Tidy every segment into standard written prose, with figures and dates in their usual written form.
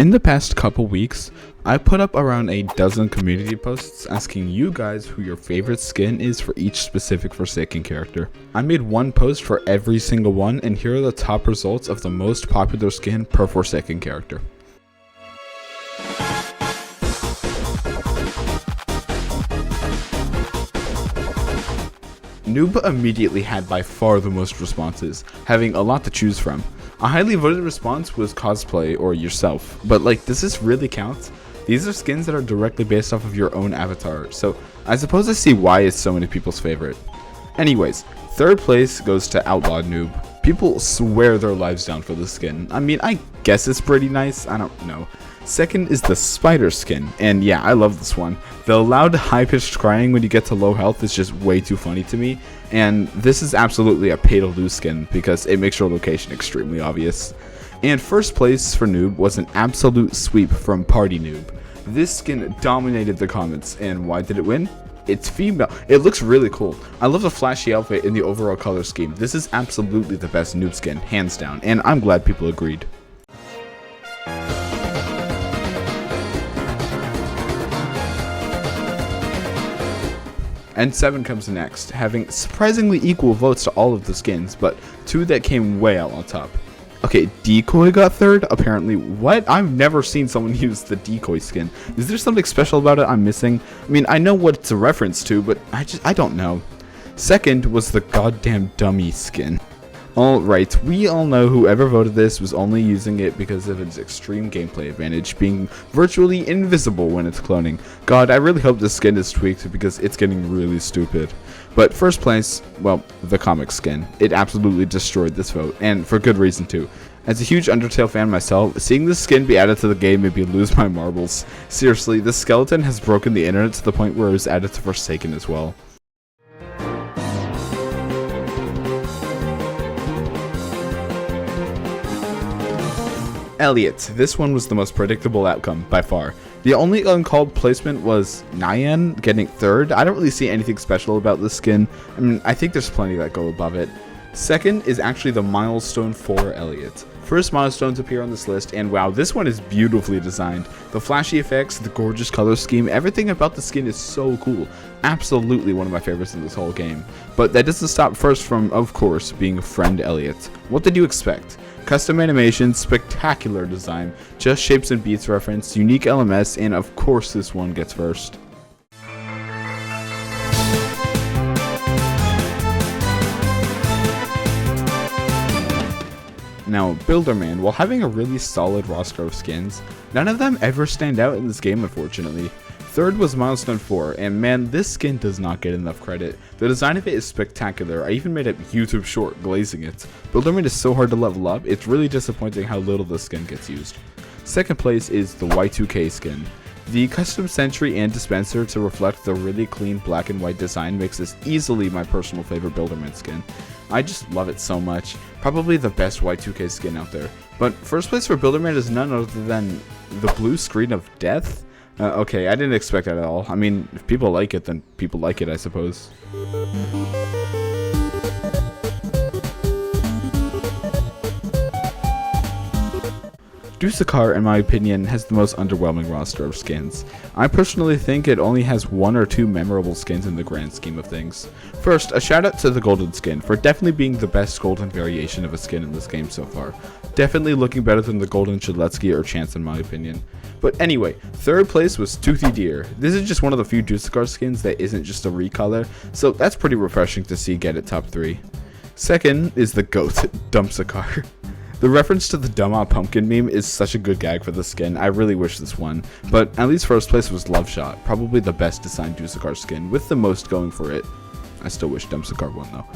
In the past couple weeks, I put up around a dozen community posts asking you guys who your favorite skin is for each specific Forsaken character. I made one post for every single one, and here are the top results of the most popular skin per Forsaken character. Noob immediately had by far the most responses, having a lot to choose from. A highly voted response was cosplay or yourself, but does this really count? These are skins that are directly based off of your own avatar, so I suppose I see why it's so many people's favorite. Anyways, third place goes to Outlaw Noob. People swear their lives down for this skin. I mean, I guess it's pretty nice, I don't know. Second is the spider skin, and yeah, I love this one. The loud high-pitched crying when you get to low health is just way too funny to me, and this is absolutely a pay to lose skin because it makes your location extremely obvious. And first place for Noob was an absolute sweep from Party Noob. This skin dominated the comments, and why did it win? It's female. It looks really cool. I love the flashy outfit and the overall color scheme. This is absolutely the best Noob skin, hands down, and I'm glad people agreed. And 7 comes next, having surprisingly equal votes to all of the skins, but 2 that came way out on top. Okay, Decoy got third, apparently. What? I've never seen someone use the Decoy skin. Is there something special about it I'm missing? I mean, I know what it's a reference to, but I don't know. Second was the goddamn dummy skin. Alright, we all know whoever voted this was only using it because of its extreme gameplay advantage, being virtually invisible when it's cloning. God, I really hope this skin is tweaked because it's getting really stupid. But first place, well, the comic skin. It absolutely destroyed this vote, and for good reason too. As a huge Undertale fan myself, seeing this skin be added to the game made me lose my marbles. Seriously, this skeleton has broken the internet to the point where it was added to Forsaken as well. Elliot. This one was the most predictable outcome, by far. The only uncalled placement was Nyan getting third. I don't really see anything special about this skin. I mean, I think there's plenty that go above it. Second is actually the milestone for Elliot. First milestones appear on this list, and wow, this one is beautifully designed. The flashy effects, the gorgeous color scheme, everything about the skin is so cool. Absolutely one of my favorites in this whole game. But that doesn't stop first from, of course, being Friend Elliot. What did you expect? Custom animation, spectacular design, just shapes and beats reference, unique LMS, and of course this one gets first. Now, Builderman, while having a really solid roster of skins, none of them ever stand out in this game, unfortunately. Third was Milestone 4, and man, this skin does not get enough credit. The design of it is spectacular. I even made a YouTube short glazing it. Builderman is so hard to level up, it's really disappointing how little the skin gets used. Second place is the Y2K skin. The custom sentry and dispenser to reflect the really clean black and white design makes this easily my personal favorite Builderman skin. I just love it so much. Probably the best Y2K skin out there. But first place for Builderman is none other than the blue screen of death. Okay, I didn't expect that at all. I mean, if people like it, then people like it, I suppose. Dusakar, in my opinion, has the most underwhelming roster of skins. I personally think it only has 1 or 2 memorable skins in the grand scheme of things. First, a shout out to the golden skin for definitely being the best golden variation of a skin in this game so far. Definitely looking better than the golden Shadletsky or Chance in my opinion. But anyway, third place was Toothy Deer. This is just one of the few Dusakar skins that isn't just a recolor, so that's pretty refreshing to see get it top 3. Second is the GOAT, Dumpsakar. The reference to the Dumma Pumpkin meme is such a good gag for the skin. I really wish this won, but at least first place was Love Shot, probably the best designed Dusakar skin, with the most going for it. I still wish Dumpsakar won though.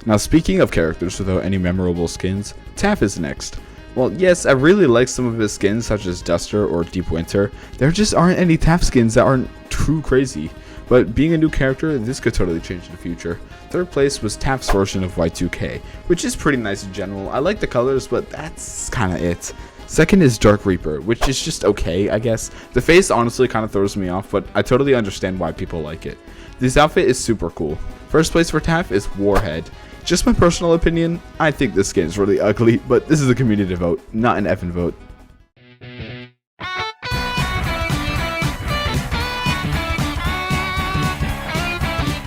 Now speaking of characters without any memorable skins, Taff is next. Well, yes, I really like some of his skins such as Duster or Deep Winter. There just aren't any Taff skins that aren't too crazy. But being a new character, this could totally change in the future. Third place was Taff's version of Y2K, which is pretty nice in general. I like the colors, but that's kinda it. Second is Dark Reaper, which is just okay, I guess. The face honestly kind of throws me off, but I totally understand why people like it. This outfit is super cool. First place for Taff is Warhead. Just my personal opinion, I think this skin is really ugly, but this is a community vote, not an effing vote.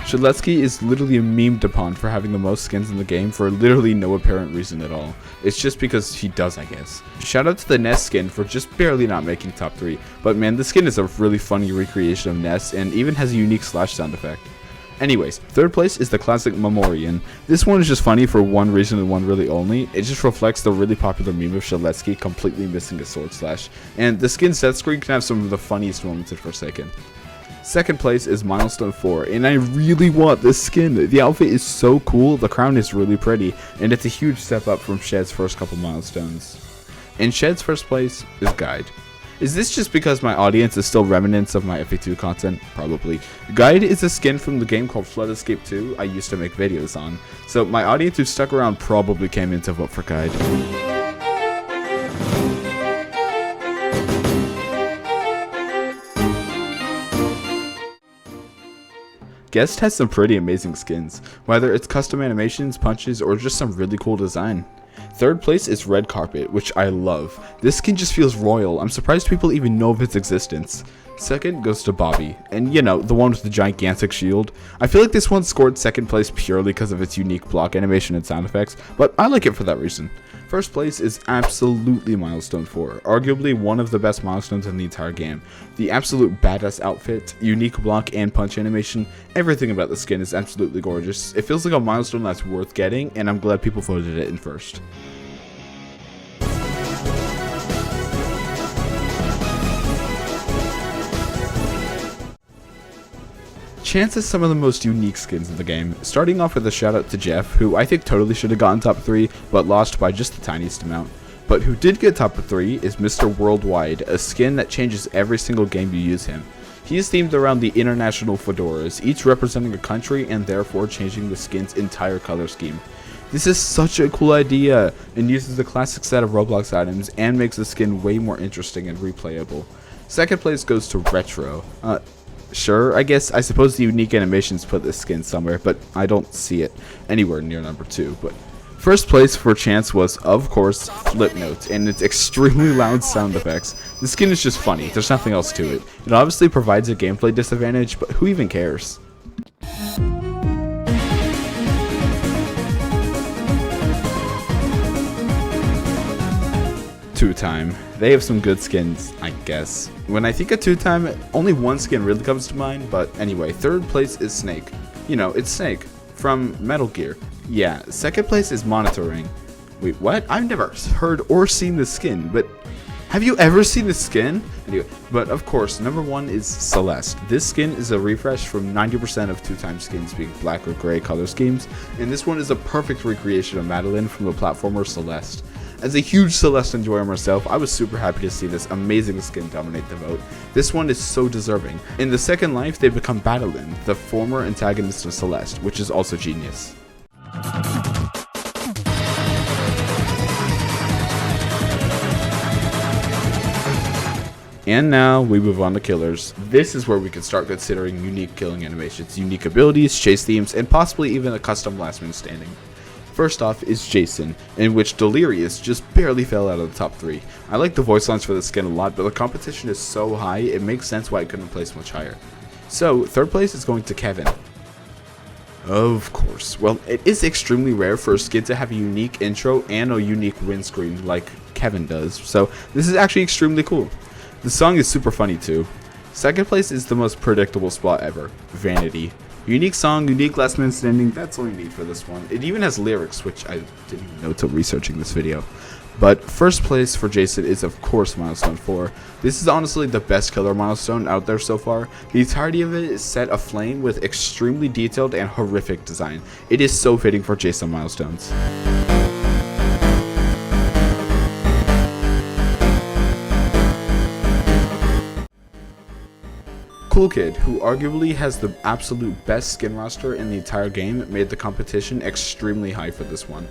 Shadletsky is literally memed upon for having the most skins in the game for literally no apparent reason at all. It's just because he does, I guess. Shout out to the Ness skin for just barely not making top 3, but man, the skin is a really funny recreation of Ness and even has a unique slash sound effect. Anyways, third place is the classic Memorian. This one is just funny for one reason and one really only. It just reflects the really popular meme of Shadletsky completely missing a sword slash, and the skin set screen can have some of the funniest moments in Forsaken. Second place is Milestone 4, and I really want this skin. The outfit is so cool, the crown is really pretty, and it's a huge step up from Shed's first couple milestones. In Shed's first place is Guide. Is this just because my audience is still remnants of my FA2 content? Probably. Guide is a skin from the game called Flood Escape 2 I used to make videos on, so my audience who stuck around probably came in to vote for Guide. Guest has some pretty amazing skins, whether it's custom animations, punches, or just some really cool design. Third place is Red Carpet, which I love. This skin just feels royal. I'm surprised people even know of its existence. Second goes to Bobby, and you know, the one with the gigantic shield. I feel like this one scored second place purely because of its unique block animation and sound effects, but I like it for that reason. First place is absolutely Milestone 4, arguably one of the best milestones in the entire game. The absolute badass outfit, unique block and punch animation, everything about the skin is absolutely gorgeous. It feels like a milestone that's worth getting, and I'm glad people voted it in first. Chance has some of the most unique skins in the game, starting off with a shout out to Jeff, who I think totally should have gotten top 3, but lost by just the tiniest amount. But who did get top 3 is Mr. Worldwide, a skin that changes every single game you use him. He is themed around the international fedoras, each representing a country and therefore changing the skin's entire color scheme. This is such a cool idea, and uses the classic set of Roblox items and makes the skin way more interesting and replayable. Second place goes to Retro. Sure, I suppose the unique animations put this skin somewhere, but I don't see it anywhere near number 2. But first place for Chance was, of course, Flipnote, and its extremely loud sound effects. The skin is just funny, there's nothing else to it. It obviously provides a gameplay disadvantage, but who even cares? Two Time. They have some good skins, I guess. When I think of Two Time, only one skin really comes to mind, but anyway, third place is Snake. You know, it's Snake from Metal Gear. Yeah, second place is Monitoring. Wait, what? I've never heard or seen this skin, but have you ever seen this skin? Anyway, but of course, number 1 is Celeste. This skin is a refresh from 90% of Two Time skins being black or gray color schemes, and this one is a perfect recreation of Madeline from the platformer Celeste. As a huge Celeste enjoyer myself, I was super happy to see this amazing skin dominate the vote. This one is so deserving. In the second life, they become Battlein, the former antagonist of Celeste, which is also genius. And now we move on to killers. This is where we can start considering unique killing animations, unique abilities, chase themes, and possibly even a custom last man standing. First off is Jason, in which Delirious just barely fell out of the top 3. I like the voice lines for the skin a lot, but the competition is so high, it makes sense why it couldn't place much higher. So, third place is going to Kevin. Of course. Well, it is extremely rare for a skin to have a unique intro and a unique win screen like Kevin does, so this is actually extremely cool. The song is super funny too. Second place is the most predictable spot ever, Vanity. Unique song, unique last man standing, that's all you need for this one. It even has lyrics, which I didn't even know till researching this video. But first place for Jason is of course Milestone 4. This is honestly the best killer milestone out there so far. The entirety of it is set aflame with extremely detailed and horrific design. It is so fitting for Jason milestones. Cool Kid, who arguably has the absolute best skin roster in the entire game, made the competition extremely high for this one.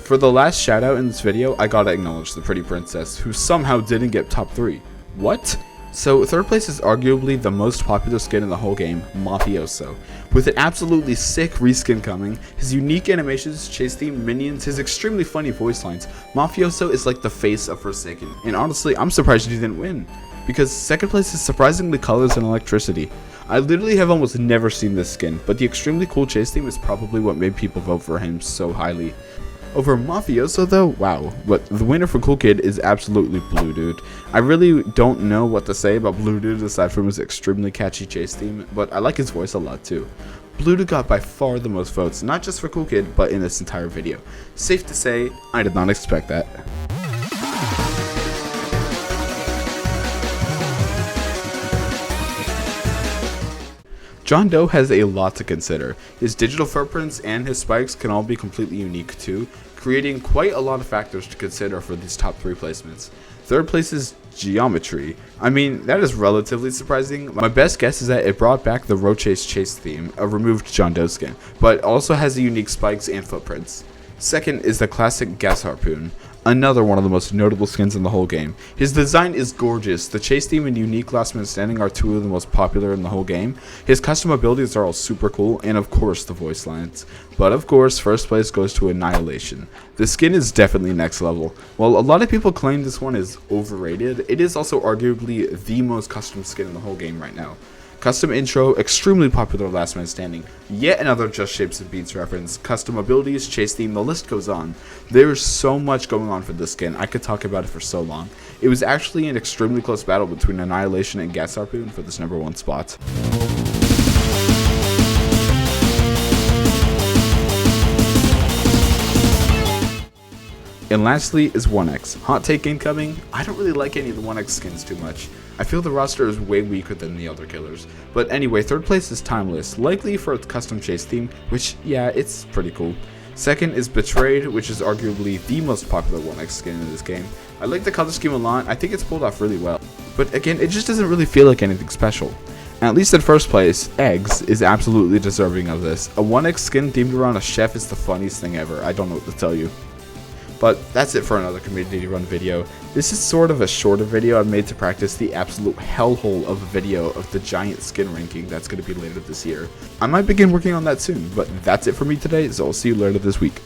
For the last shoutout in this video, I gotta acknowledge the Pretty Princess, who somehow didn't get top 3. What? So third place is arguably the most popular skin in the whole game, Mafioso. With an absolutely sick reskin coming, his unique animations, chase theme, minions, his extremely funny voice lines, Mafioso is like the face of Forsaken. And honestly, I'm surprised he didn't win, because second place is surprisingly colors and electricity. I literally have almost never seen this skin, but the extremely cool chase theme is probably what made people vote for him so highly. Over Mafioso though, wow, but the winner for Cool Kid is absolutely Blue Dude. I really don't know what to say about Blue Dude aside from his extremely catchy chase theme, but I like his voice a lot too. Blue Dude got by far the most votes, not just for Cool Kid, but in this entire video. Safe to say, I did not expect that. John Doe has a lot to consider. His digital footprints and his spikes can all be completely unique too, creating quite a lot of factors to consider for these top 3 placements. Third place is Geometry. I mean, that is relatively surprising. My best guess is that it brought back the Roche's chase theme, a removed John Doe skin, but also has the unique spikes and footprints. Second is the classic Gas Harpoon, another one of the most notable skins in the whole game. His design is gorgeous, the chase theme and unique last man standing are 2 of the most popular in the whole game. His custom abilities are all super cool, and of course the voice lines. But of course, first place goes to Annihilation. The skin is definitely next level. While a lot of people claim this one is overrated, it is also arguably the most custom skin in the whole game right now. Custom intro, extremely popular last man standing, yet another Just Shapes and Beats reference, custom abilities, chase theme, the list goes on. There is so much going on for this skin, I could talk about it for so long. It was actually an extremely close battle between Annihilation and Gas Harpoon for this #1 spot. And lastly is 1X. Hot take incoming, I don't really like any of the 1X skins too much. I feel the roster is way weaker than the other killers. But anyway, third place is Timeless, likely for its custom chase theme, which yeah, it's pretty cool. Second is Betrayed, which is arguably the most popular 1X skin in this game. I like the color scheme a lot, I think it's pulled off really well. But again, it just doesn't really feel like anything special. At least in first place, Eggs is absolutely deserving of this. A 1X skin themed around a chef is the funniest thing ever, I don't know what to tell you. But that's it for another community run video. This is sort of a shorter video I made to practice the absolute hellhole of a video of the giant skin ranking that's going to be later this year. I might begin working on that soon, but that's it for me today, so I'll see you later this week.